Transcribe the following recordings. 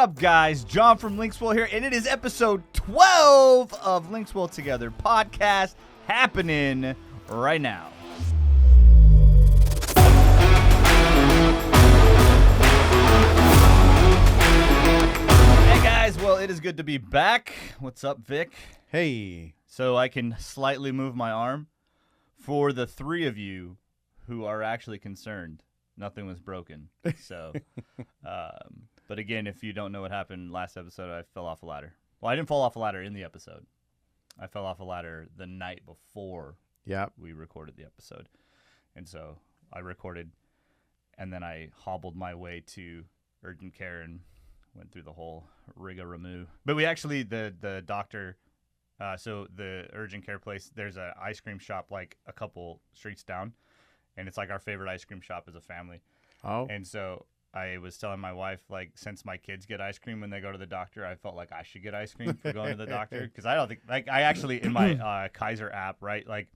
up, guys? Jon from LinksWell here, and it is episode 12 of LinksWell Together podcast happening right now. Hey, guys. Well, it is good to be back. What's up, Vic? Hey. So I can slightly move my arm. For the three of you who are actually concerned, nothing was broken. So, but again, if you don't know what happened last episode, I fell off a ladder. Well, I didn't fall off a ladder in the episode. I fell off a ladder the night before we recorded the episode. And so I recorded, and then I hobbled my way to urgent care and went through the whole rig-a-remove. But we actually, the doctor... so the urgent care place, there's an ice cream shop like a couple streets down, and it's like our favorite ice cream shop as a family. Oh. And so I was telling my wife, like, since my kids get ice cream when they go to the doctor, I felt like I should get ice cream for going to the doctor. Because I don't think, like, I actually, in my Kaiser app, right, like,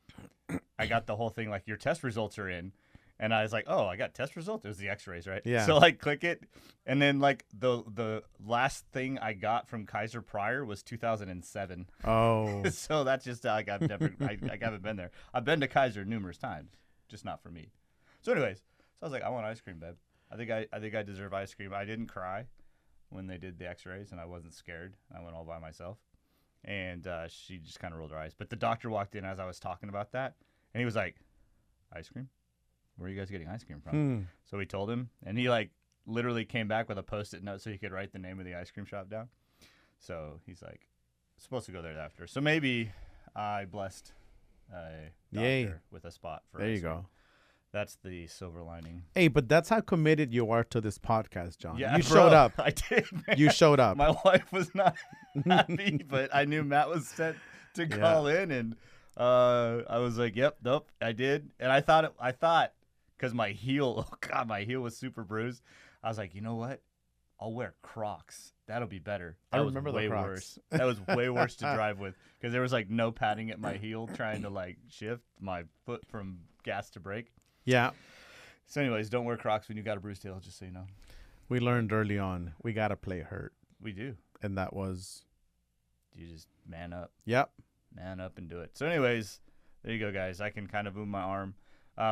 I got the whole thing, like, your test results are in. And I was like, oh, I got test results? It was the x-rays, right? Yeah. So, like, click it. And then, like, the last thing I got from Kaiser prior was 2007. Oh. So that's just how I haven't been there. I've been to Kaiser numerous times, just not for me. So anyways, so I was like, I want ice cream, babe. I think I deserve ice cream. I didn't cry when they did the x-rays, and I wasn't scared. I went all by myself. And she just kind of rolled her eyes. But the doctor walked in as I was talking about that, and he was like, ice cream? Where are you guys getting ice cream from? So we told him, and he like literally came back with a Post-it note so he could write the name of the ice cream shop down. So he's like, supposed to go there after. So maybe I blessed a doctor with a spot for there ice you cream. Go. That's the silver lining. Hey, but that's how committed you are to this podcast, Jon. Yeah, you showed up. I did, man. You showed up. My wife was not happy, but I knew Matt was set to call in, and I was like, yep, nope, I did. And I thought because my heel, my heel was super bruised. I was like, you know what? I'll wear Crocs. That'll be better. I remember the Crocs. Worse. That was way worse to drive with because there was like no padding at my heel trying to like shift my foot from gas to brake. Yeah. So anyways, don't wear Crocs when you got a bruised heel, just so you know. We learned early on we got to play hurt. We do. And that was... You just man up. Yep. Man up and do it. So anyways, there you go, guys. I can kind of move my arm.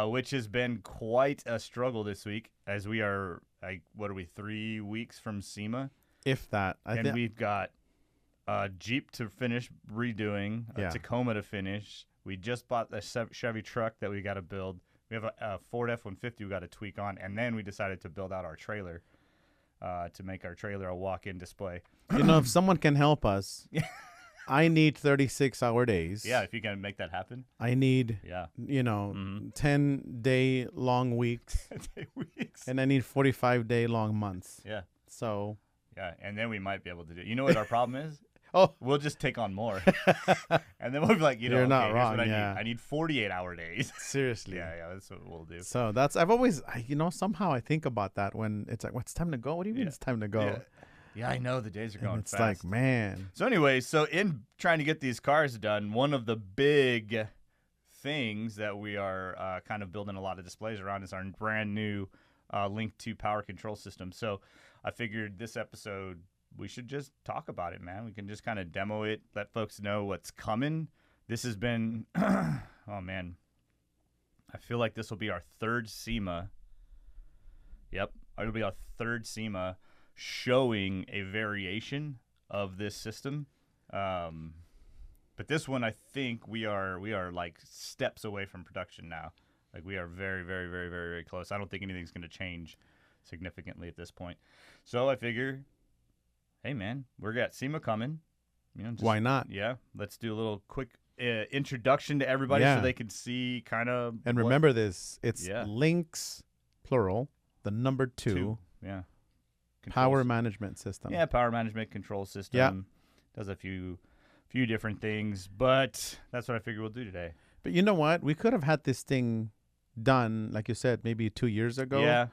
Which has been quite a struggle this week, as we are, like, what are we, 3 weeks from SEMA? If that. And we've got a Jeep to finish redoing, a Tacoma to finish. We just bought a Chevy truck that we got to build. We have a Ford F-150 we got to tweak on, and then we decided to build out our trailer to make our trailer a walk-in display. You know, if someone can help us... I need 36-hour days. Yeah, if you can make that happen. I need, 10-day long weeks. 10-day weeks. And I need 45-day long months. Yeah. So. Yeah, and then we might be able to do it. You know what our problem is? We'll just take on more. And then we'll be like, you're not wrong. Here's what I need 48-hour days. Seriously. Yeah, that's what we'll do. So I've always, somehow I think about that when it's like, what's time to go? What do you mean it's time to go? Yeah, I know. The days are going fast. It's like, man. So anyway, in trying to get these cars done, one of the big things that we are kind of building a lot of displays around is our brand new Link 2 power control system. So I figured this episode we should just talk about it, man. We can just kind of demo it, let folks know what's coming. This has been, oh, man. I feel like this will be our third SEMA. Yep, it'll be our third SEMA showing a variation of this system, but this one I think we are like steps away from production now. Like we are very, very, very, very, very close. I don't think anything's going to change significantly at this point. So I figure, hey man, we're got SEMA coming. Why not? Yeah, let's do a little quick introduction to everybody so they can see kind of. And remember this: it's Links, plural, the number 2. Yeah. Power management system. Yeah, power management control system. Yeah. Does a few different things, but that's what I figured we'll do today. But you know what? We could have had this thing done, like you said, maybe 2 years ago. Yeah.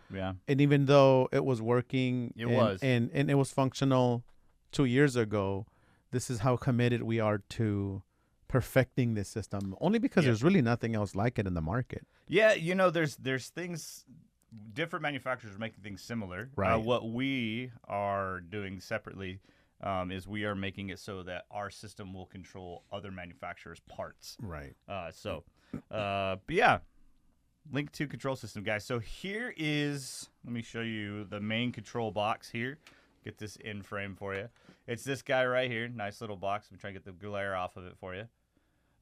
And even though it was working, and it was functional 2 years ago, this is how committed we are to perfecting this system. Only because there's really nothing else like it in the market. Yeah, there's things different manufacturers are making things similar. Right. What we are doing separately is we are making it so that our system will control other manufacturers' parts. Right. But yeah, Link 2 control system, guys. So here is, let me show you the main control box here. Get this in frame for you. It's this guy right here. Nice little box. I'm trying to get the glare off of it for you.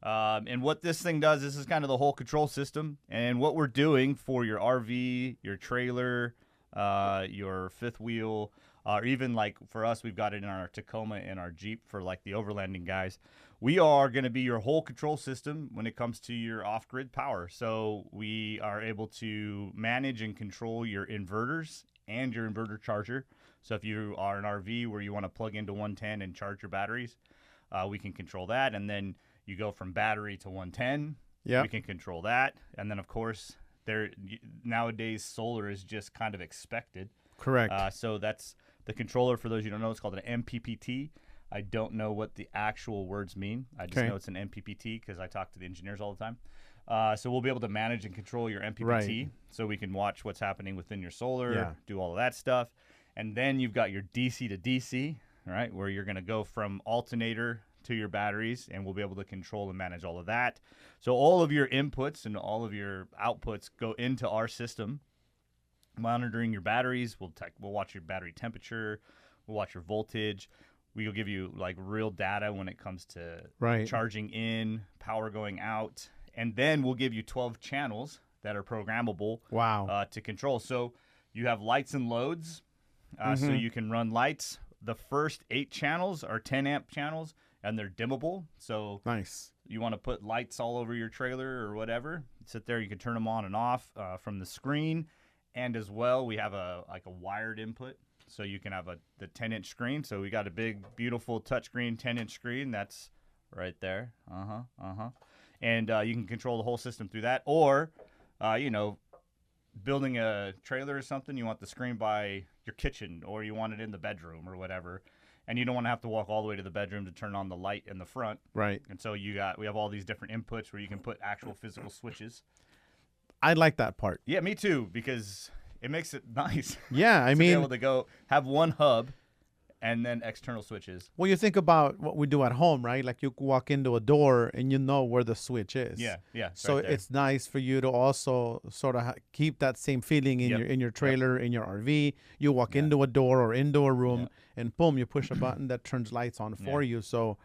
And what this thing does, this is kind of the whole control system. And what we're doing for your RV, your trailer, your fifth wheel, or even like for us, we've got it in our Tacoma and our Jeep for like the overlanding guys. We are going to be your whole control system when it comes to your off-grid power. So we are able to manage and control your inverters and your inverter charger. So if you are an RV where you want to plug into 110 and charge your batteries, we can control that. And then you go from battery to 110. Yeah. We can control that. And then, of course, nowadays solar is just kind of expected. Correct. So that's the controller. For those you don't know, it's called an MPPT. I don't know what the actual words mean. I just know it's an MPPT because I talk to the engineers all the time. So we'll be able to manage and control your MPPT. Right. So we can watch what's happening within your solar, Yeah. do all of that stuff. And then you've got your DC to DC, right, where you're going to go from alternator to your batteries, and we'll be able to control and manage all of that. So all of your inputs and all of your outputs go into our system. Monitoring your batteries, we'll watch your battery temperature, we'll watch your voltage. We'll give you like real data when it comes to charging in, power going out, and then we'll give you 12 channels that are programmable. Wow. To control. So you have lights and loads, so you can run lights. The first 8 channels are 10 amp channels, and they're dimmable. So Nice. you want to put lights all over your trailer or whatever, sit there, you can turn them on and off from the screen. And as well, we have a wired input, so you can have the 10-inch screen. So we got a big, beautiful touchscreen 10-inch screen that's right there. And you can control the whole system through that. Or, building a trailer or something, you want the screen by your kitchen, or you want it in the bedroom or whatever, and you don't want to have to walk all the way to the bedroom to turn on the light in the front. Right. And so we have all these different inputs where you can put actual physical switches. I like that part. Yeah, me too, because it makes it nice. Yeah, I to mean, be able to go have one hub and then external switches. well, you think about what we do at home, right? Like you walk into a door and you know where the switch is. Yeah. So it's nice for you to also sort of keep that same feeling in your trailer, in your RV. You walk into a door or into a room, and boom, you push a button that turns lights on for you. So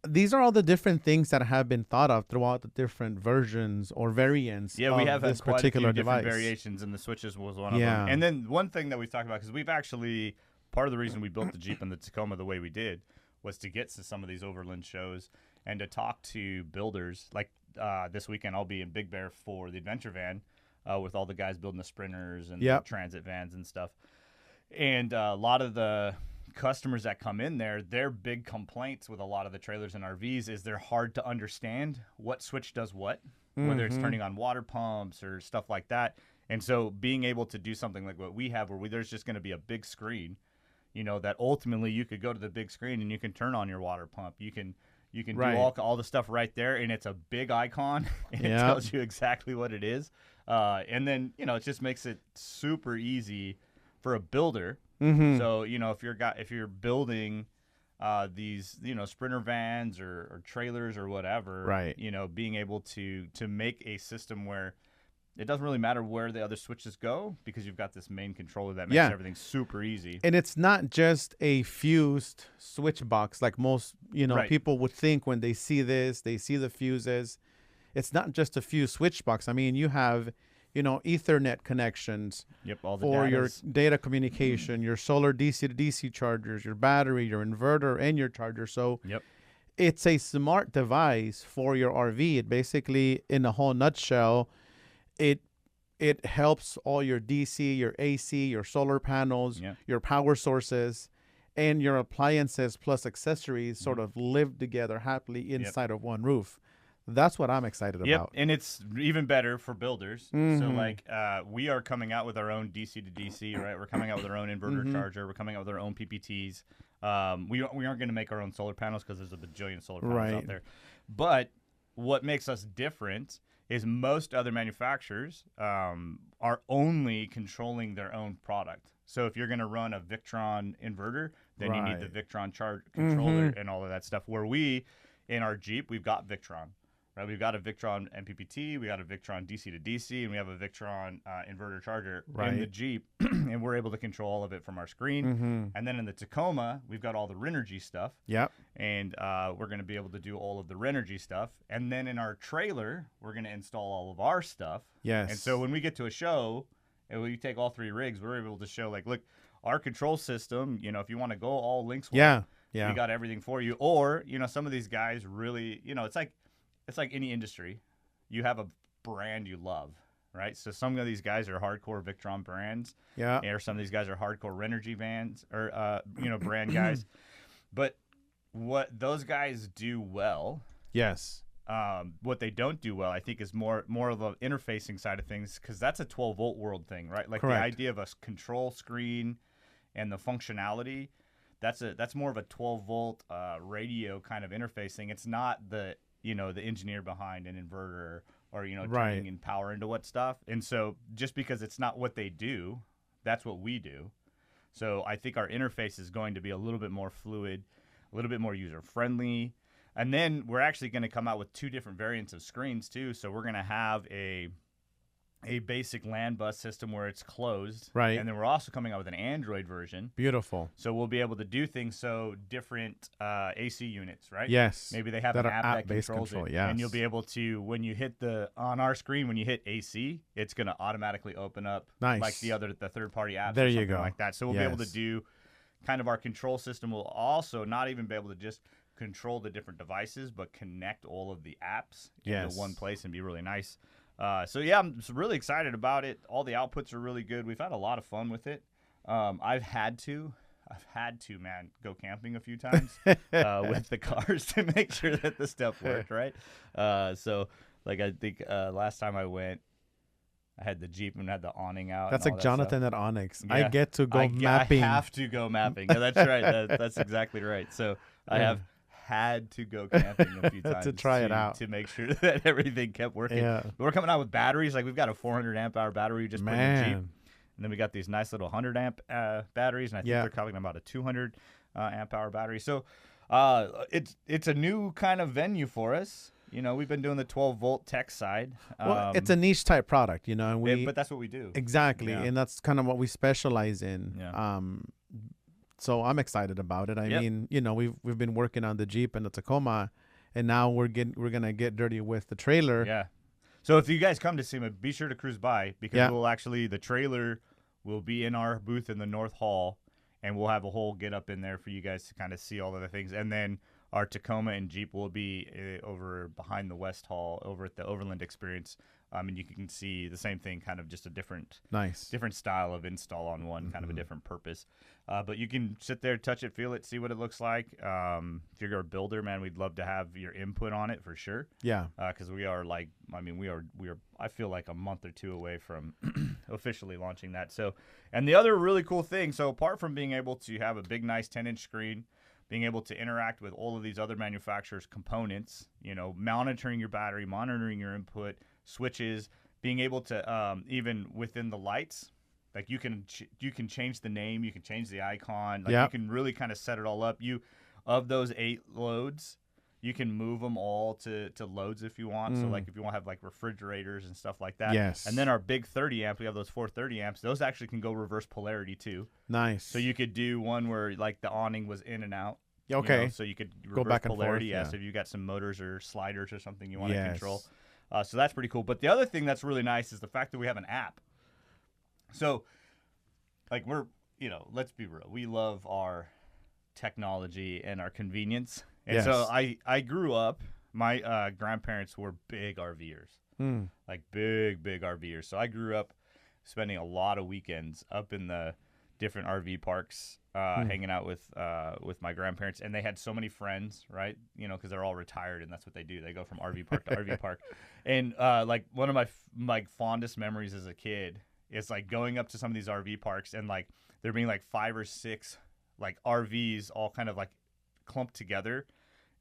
these are all the different things that have been thought of throughout the different versions or variants. Yeah, we have this had quite particular a few different device. variations, and the switches was one of them. And then one thing that we've talked about, because we've actually, part of the reason we built the Jeep and the Tacoma the way we did was to get to some of these overland shows and to talk to builders. Like this weekend, I'll be in Big Bear for the adventure van with all the guys building the sprinters and the transit vans and stuff. And a lot of the customers that come in there, their big complaints with a lot of the trailers and RVs is they're hard to understand what switch does what, whether it's turning on water pumps or stuff like that. And so being able to do something like what we have, where there's just going to be a big screen, that ultimately you could go to the big screen and you can turn on your water pump. You can do all the stuff right there, and it's a big icon, and it tells you exactly what it is. And then, it just makes it super easy for a builder. So, if you're building these, Sprinter vans or trailers or whatever, being able to make a system where it doesn't really matter where the other switches go, because you've got this main controller that makes everything super easy. And it's not just a fused switch box like most, people would think when they see this, they see the fuses. It's not just a fused switch box. I mean, you have Ethernet connections for your data communication, your solar DC to DC chargers, your battery, your inverter, and your charger. So it's a smart device for your RV. It basically, in a whole nutshell, it helps all your DC, your AC, your solar panels, your power sources, and your appliances plus accessories sort of live together happily inside of one roof. That's what I'm excited about. And it's even better for builders. So, like, we are coming out with our own DC to DC, right? We're coming out with our own inverter charger. We're coming out with our own PPTs. We aren't going to make our own solar panels because there's a bajillion solar panels out there. But what makes us different is most other manufacturers, are only controlling their own product. So if you're going to run a Victron inverter, then you need the Victron charge controller and all of that stuff. Where we, in our Jeep, we've got Victron. Right, we've got a Victron MPPT, we got a Victron DC to DC, and we have a Victron inverter charger in the Jeep, and we're able to control all of it from our screen. And then in the Tacoma, we've got all the Renergy stuff. Yep. And we're going to be able to do all of the Renergy stuff. And then in our trailer, we're going to install all of our stuff. Yes. And so when we get to a show, and we take all 3 rigs, we're able to show, like, look, our control system, you know, if you want to go all LinksWell, we got everything for you. Or, you know, some of these guys really, you know, it's like any industry. You have a brand you love, right? So some of these guys are hardcore Victron brands. Yeah. Or some of these guys are hardcore Renergy bands or, you know, brand guys. But what those guys do well. Yes. What they don't do well, I think, is more of the interfacing side of things, because that's a 12-volt world thing, right? Like Correct. the idea of a control screen and the functionality, that's more of a 12-volt radio kind of interfacing. It's not the engineer behind an inverter or, you know, turning in power into what stuff. And so just because it's not what they do, that's what we do. So I think our interface is going to be a little bit more fluid, a little bit more user-friendly. And then we're actually going to come out with 2 different variants of screens too. So we're going to have a basic LAN bus system where it's closed. Right. And then we're also coming out with an Android version. Beautiful. So we'll be able to do things, so different AC units, right? Yes. Maybe they have an app that controls it. Yes. And you'll be able to, when you hit on our screen, when you hit AC, it's going to automatically open up like the third-party apps there or you something go. like that. So we'll be able to do kind of our control system. Will also not even be able to just control the different devices, but connect all of the apps into one place and be really nice. So yeah, I'm just really excited about it. All the outputs are really good. We've had a lot of fun with it. I've had to, man, go camping a few times with the cars to make sure that the stuff worked, right? So like I think last time I went, I had the Jeep and had the awning out. That's like Jonathan at Onyx. Yeah. I get to go mapping. I have to go mapping. Yeah, that's right. That's exactly right. So I have had to go camping a few times to try it out to make sure that everything kept working. Yeah. But we're coming out with batteries. Like, we've got a 400 amp hour battery we just put in the Jeep. And then we got these nice little 100 amp batteries, and I think they're coming about a 200 amp hour battery. So it's a new kind of venue for us. You know, we've been doing the 12-volt tech side. Well, it's a niche type product, you know, and but that's what we do. Exactly, and that's kind of what we specialize in. Yeah. So I'm excited about it. I mean, you know, we've been working on the Jeep and the Tacoma, and now we're gonna get dirty with the trailer. Yeah. So if you guys come to SEMA, be sure to cruise by, because the trailer will be in our booth in the North Hall, and we'll have a whole get up in there for you guys to kind of see all of the things. And then our Tacoma and Jeep will be over behind the West Hall, over at the Overland Experience. And you can see the same thing, kind of just a different style of install on one, kind of a different purpose. But you can sit there, touch it, feel it, see what it looks like. If you're a builder, man, we'd love to have your input on it for sure. Yeah. Because we are I feel like a month or 2 away from officially launching that. So, and the other really cool thing, so apart from being able to have a big, nice 10-inch screen, being able to interact with all of these other manufacturers' components, you know, monitoring your battery, monitoring your input, switches, being able to even within the lights, like you can change the name, you can change the icon, like you can really kind of set it all up. Of those 8 loads, you can move them all to loads if you want. So like if you want to have like refrigerators and stuff like that. Yes. And then our big 30 amp, we have those 430 amps. Those actually can go reverse polarity too. Nice. So you could do one where like the awning was in and out. Okay. You know, so you could go back and polarity. forth. So if you got some motors or sliders or something you want to control. So that's pretty cool. But the other thing that's really nice is the fact that we have an app. So like let's be real. We love our technology and our convenience. And so I grew up, my grandparents were big RVers, like big RVers. So I grew up spending a lot of weekends up in the different RV parks, hanging out with my grandparents. And they had so many friends, right? You know, because they're all retired, and that's what they do. They go from RV park to RV park. And like one of my fondest memories as a kid is like going up to some of these RV parks, and like there being like 5 or 6 like RVs all kind of like clumped together,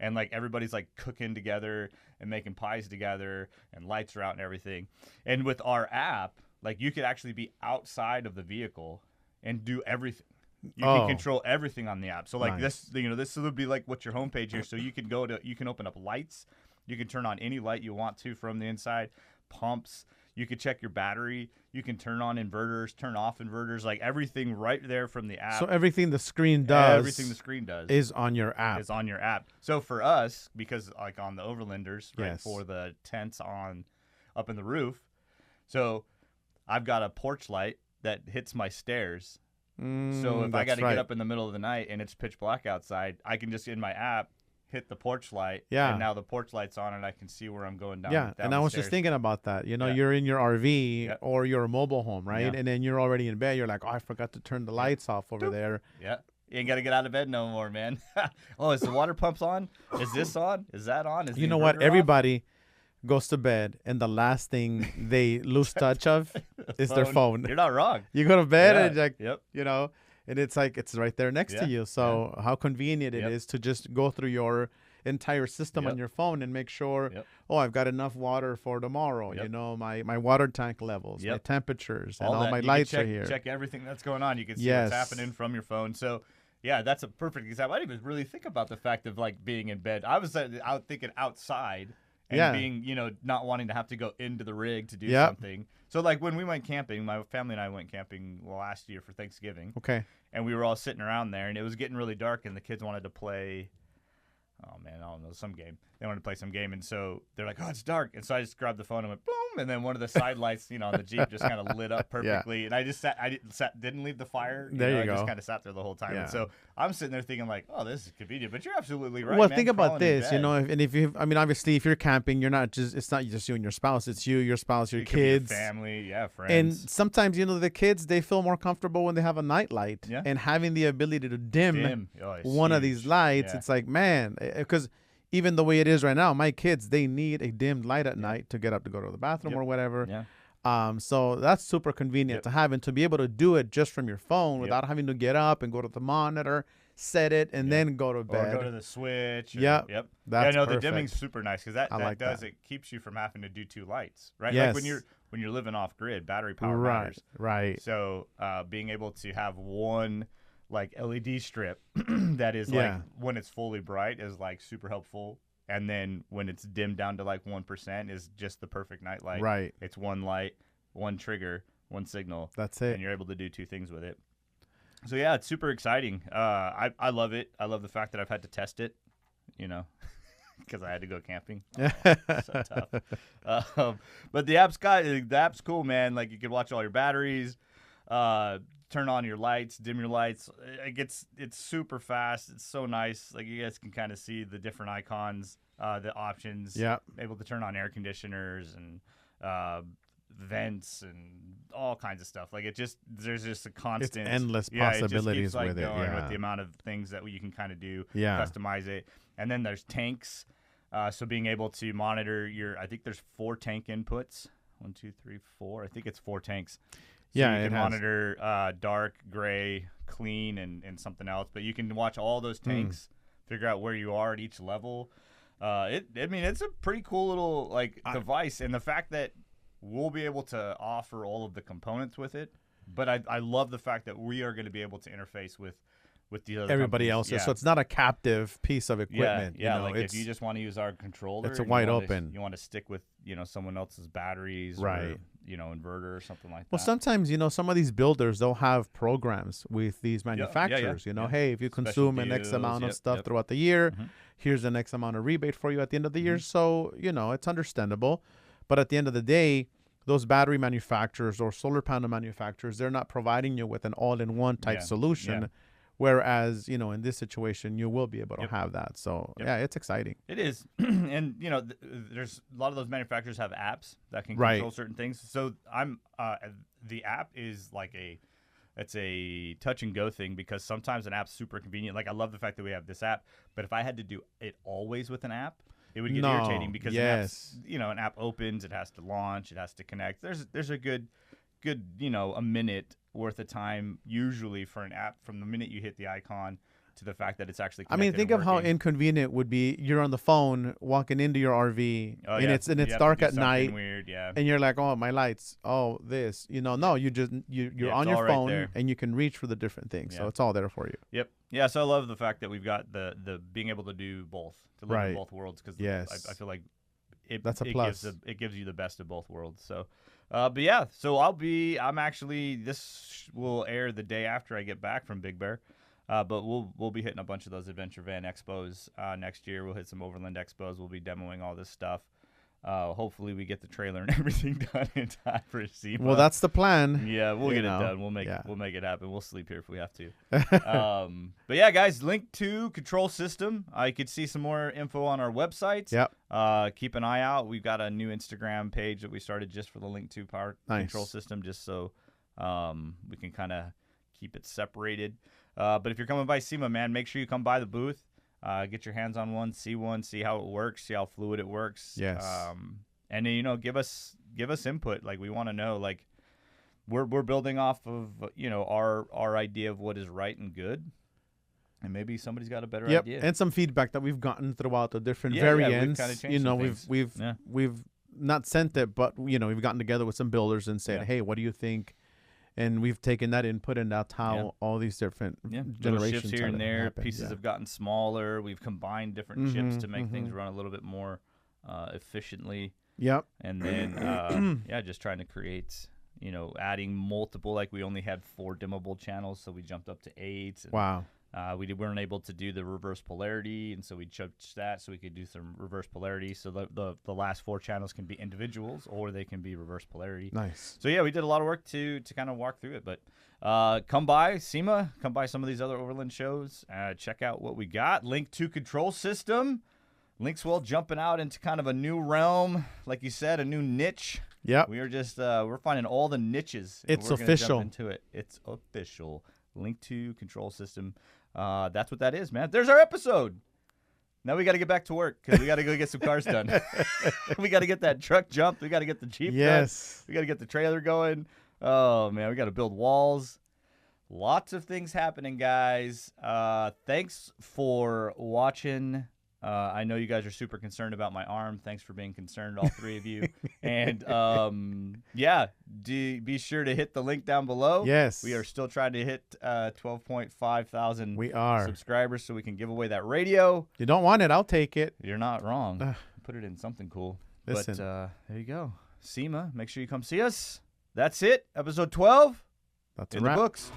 and like everybody's like cooking together and making pies together, and lights are out and everything. And with our app, Like you could actually be outside of the vehicle and do everything. You can control everything on the app. So like this, this would be like what's your homepage here. So you can you can open up lights. You can turn on any light you want to from the inside. Pumps. You can check your battery. You can turn on inverters, turn off inverters, like everything right there from the app. So everything the screen does, is on your app. Is on your app. So for us, because like on the Overlanders, right, yes. for the tents up in the roof, so I've got a porch light that hits my stairs. So if I got to get up in the middle of the night and it's pitch black outside, I can just in my app hit the porch light. Yeah. And now the porch light's on and I can see where I'm going down. Yeah. And I was just thinking about that. You're in your RV or your mobile home, right? Yeah. And then you're already in bed. You're like, oh, I forgot to turn the lights off over there. Yeah. You ain't got to get out of bed no more, man. Oh, is the water pumps on? Is this on? Is that on? Is you know what? Everybody goes to bed and the last thing they lose touch of is their phone. You're not wrong. You go to bed and like, and it's like it's right there next to you. So how convenient it is to just go through your entire system on your phone and make sure, I've got enough water for tomorrow. My water tank levels, my temperatures, and all my lights are here. Check everything that's going on. You can see what's happening from your phone. So yeah, that's a perfect example. I didn't even really think about the fact of like being in bed. I was out thinking outside. And being, not wanting to have to go into the rig to do something. So, like, when we went camping, my family and I went camping last year for Thanksgiving. Okay. And we were all sitting around there, and it was getting really dark, and the kids wanted to play, some game. They wanted to play some game, and so they're like, oh, it's dark. And so I just grabbed the phone and went, boom, and then one of the side lights, on the Jeep just kind of lit up perfectly. And I just didn't leave the fire. I just kind of sat there the whole time. Yeah. And so I'm sitting there thinking like, oh, this is convenient. But you're absolutely right, Well, man. Think about this, and if you, obviously, if you're camping, it's not just you and your spouse. It's you, your spouse, your kids. Your family, friends. And sometimes, the kids, they feel more comfortable when they have a night light. Yeah. And having the ability to dim one of these lights, it's like, man, because even the way it is right now, my kids, they need a dimmed light at night to get up to go to the bathroom or whatever. Yeah. So that's super convenient to have, and to be able to do it just from your phone without having to get up and go to the monitor, set it, and then go to bed. Or go to the switch. Yep. That's perfect. The dimming's super nice because it keeps you from having to do two lights, right? Yes. Like when you're living off grid, battery power matters. Right. So being able to have one like LED strip that is like when it's fully bright is like super helpful, and then when it's dimmed down to like 1% is just the perfect night light. Right. It's one light, one trigger, one signal. That's it. And you're able to do two things with it. So yeah, it's super exciting. I love it. I love the fact that I've had to test it, because I had to go camping. So tough. But the app's cool, man. Like you can watch all your batteries. Turn on your lights, dim your lights. It's super fast. It's so nice. Like you guys can kind of see the different icons, the options. Yeah. Able to turn on air conditioners and vents and all kinds of stuff. Like there's just a constant. It's endless possibilities it just keeps, with it. Going yeah. with the amount of things that you can kind of do. Yeah. Customize it, and then there's tanks. So being able to monitor I think there's 4 tank inputs. 1, 2, 3, 4. I think it's 4 tanks. So you can monitor dark, gray, clean, and something else. But you can watch all those tanks, figure out where you are at each level. It's a pretty cool little device, and the fact that we'll be able to offer all of the components with it. But I love the fact that we are going to be able to interface with the other everybody else. So it's not a captive piece of equipment. Yeah. Like if you just want to use our controller, it's a wide open. You want to stick with someone else's batteries, right? Or, inverter or something like that. Well, sometimes some of these builders, they'll have programs with these manufacturers. Hey, if you consume an X amount of stuff throughout the year, here's the next amount of rebate for you at the end of the year. So it's understandable. But at the end of the day, those battery manufacturers or solar panel manufacturers, they're not providing you with an all-in-one type solution. Yeah. Whereas, in this situation, you will be able to have that. So, it's exciting. It is. And, there's a lot of those manufacturers have apps that can control certain things. So the app is like it's a touch and go thing because sometimes an app's super convenient. Like I love the fact that we have this app, but if I had to do it always with an app, it would get irritating because an app opens, it has to launch, it has to connect. There's a good a minute worth of time usually for an app from the minute you hit the icon to the fact that it's actually. I mean, think of how inconvenient it would be. You're on the phone walking into your RV, and it's dark at night. Weird, yeah. And you're like, oh, my lights. Oh, this. You know, no, you're on your phone right and you can reach for the different things. Yeah. So it's all there for you. Yep. Yeah. So I love the fact that we've got the being able to do both, to live in both worlds, because I feel like that's a plus. It gives you the best of both worlds. So. But yeah, so this will air the day after I get back from Big Bear. But we'll be hitting a bunch of those adventure van expos next year. We'll hit some overland expos. We'll be demoing all this stuff. Hopefully we get the trailer and everything done in time for SEMA. Well, that's the plan. Yeah, we'll get it done. We'll make it happen. We'll sleep here if we have to. But yeah, guys, link to control system. You could see some more info on our website. Yep. Keep an eye out. We've got a new Instagram page that we started just for the link to power control system, just so we can kind of keep it separated. But if you're coming by SEMA, man, make sure you come by the booth. Get your hands on one, see how it works, see how fluid it works. Yes. And give us input. Like, we want to know, like, we're building off of our idea of what is right and good, and maybe somebody's got a better idea. And some feedback that we've gotten throughout the different variants. We've not sent it, but we've gotten together with some builders and said, hey, what do you think? And we've taken that input, and that's how all these different generations shifts here and there. Pieces have gotten smaller. We've combined different chips to make things run a little bit more efficiently. Yep. And then, just trying to create, adding multiple. Like, we only had 4 dimmable channels, so we jumped up to 8. Wow. We weren't able to do the reverse polarity, and so we changed that so we could do some reverse polarity. So the last 4 channels can be individuals, or they can be reverse polarity. Nice. So yeah, we did a lot of work to kind of walk through it. But come by SEMA, come by some of these other overland shows, check out what we got. Link to control system. LinksWell jumping out into kind of a new realm, like you said, a new niche. Yep. We are just we're finding all the niches. It's official. Jump into it. It's official. Link to control system. That's what that is, man. There's our episode. Now we got to get back to work because we got to go get some cars done. We got to get that truck jumped. We got to get the Jeep done. We got to get the trailer going. Oh, man, we got to build walls. Lots of things happening, guys. Thanks for watching. I know you guys are super concerned about my arm. Thanks for being concerned, all 3 of you. And, be sure to hit the link down below. Yes. We are still trying to hit 12.5 thousand subscribers so we can give away that radio. You don't want it, I'll take it. You're not wrong. Put it in something cool. Listen. But there you go. SEMA, make sure you come see us. That's it. Episode 12. That's a in wrap. the books.